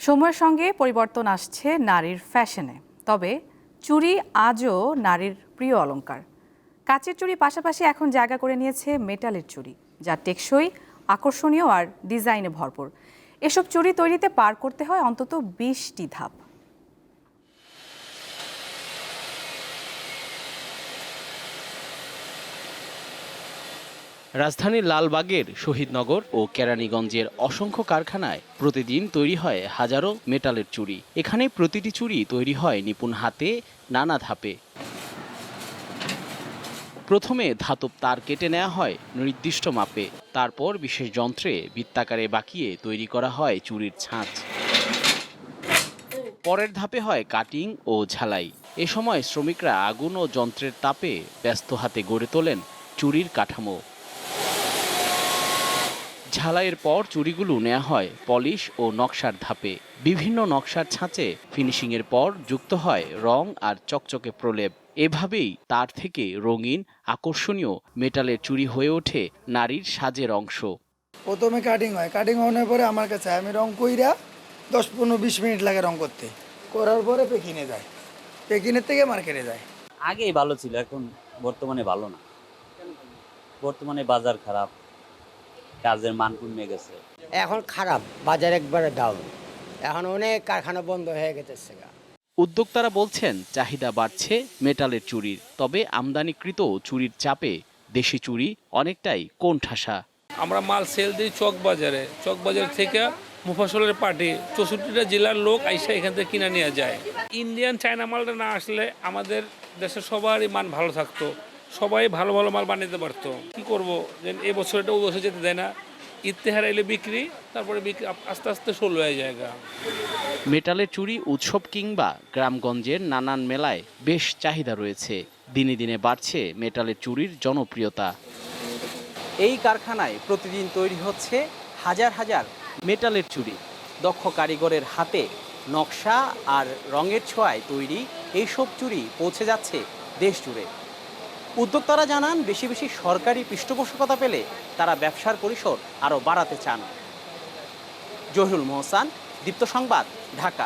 সময়ের সঙ্গে পরিবর্তন আসছে নারীর ফ্যাশনে, তবে চুড়ি আজও নারীর প্রিয় অলংকার। কাচের চুড়ি পাশাপাশি এখন জায়গা করে নিয়েছে মেটালের চুড়ি, যা টেকসই, আকর্ষণীয় আর ডিজাইনে ভরপুর। এসব চুড়ি তৈরিতে পার করতে হয় অন্তত 20টি ধাপ। রাজধানীর লালবাগের শহীদনগর ও কেরানীগঞ্জের অসংখ্য কারখানায় প্রতিদিন তৈরি হয় হাজারো মেটালের চুড়ি। এখানে প্রতিটি চুড়ি তৈরি হয় নিপুণ হাতে, নানা ধাপে। প্রথমে ধাতব তার কেটে নেওয়া হয় নির্দিষ্ট মাপে, তারপর বিশেষ যন্ত্রে বৃত্তাকারে বাঁকিয়ে তৈরি করা হয় চুড়ির ছাঁচ। পরের ধাপে হয় কাটিং ও ঝালাই। এ সময় শ্রমিকরা আগুন ও যন্ত্রের তাপে ব্যস্ত হাতে গড়ে তোলেন চুড়ির কাঠামো। ঝালাইয়ের পর চুড়িগুলো নেওয়া হয় পলিশ ও নকশার ধাপে। বিভিন্ন নকশার ছাঁচে ফিনিশিংয়ের পর যুক্ত হয় রং আর চকচকে প্রলেপ। এভাবেই তার থেকে রঙিন, আকর্ষণীয় মেটালের চুড়ি হয়ে ওঠে নারীর সাজের অংশ। প্রথমে কাটিং হয়, কাটিং হওয়ার পরে আমার কাছে আমি রং কইরা 10-15-20 মিনিট লাগে রং করতে। করার পরে পেকিনে যায়, পেকিনের থেকে মার্কেটে যায়। আগেই ভালো ছিল, এখন বর্তমানে ভালো না। বর্তমানে বাজার খারাপ, কাজের মান কমে গেছে। এখন খারাপ, বাজার একবারে ডাউন। এখন অনেক কারখানা বন্ধ হয়ে গেছে। উদ্যোক্তারা বলছেন চাহিদা বাড়ছে মেটালের চুড়ির, তবে আমদানিকৃত চুড়ির চাপে দেশি চুড়ি অনেকটাই কোণঠাসা। আমরা মাল সেল দিই চকবাজার থেকে মুফাসলের পার্টি 64টা জেলার লোক আইসা এখান থেকে কিনে নিয়ে যায়। ইন্ডিয়ান চায়না মালটা না আসলে আমাদের দেশের সবারই মান ভালো থাকতো, সবাই ভালো ভালো মাল বানাতে পারতো। কি করব, যে এবছর এটা ওই বছর যেতে দেয় না, ইত্তেহার এলে বিক্রি, তারপরে বিক্রি আস্তে আস্তে ষোলো হয়ে যায়। মেটালের চুড়ি উৎসব কিংবা গ্রামগঞ্জের নানান মেলায় বেশ চাহিদা রয়েছে। দিনে দিনে বাড়ছে মেটালের চুড়ির জনপ্রিয়তা। এই কারখানায় প্রতিদিন তৈরি হচ্ছে হাজার হাজার মেটালের চুড়ি। দক্ষ কারিগরের হাতে নকশা আর রঙের ছোঁয়ায় তৈরি এইসব চুড়ি পৌঁছে যাচ্ছে দেশ জুড়ে। উদ্যোক্তারা জানান, বেশি বেশি সরকারি পৃষ্ঠপোষকতা পেলে তারা ব্যবসার পরিসর আরও বাড়াতে চান। জহিরুল মোহসান, দীপ্ত সংবাদ, ঢাকা।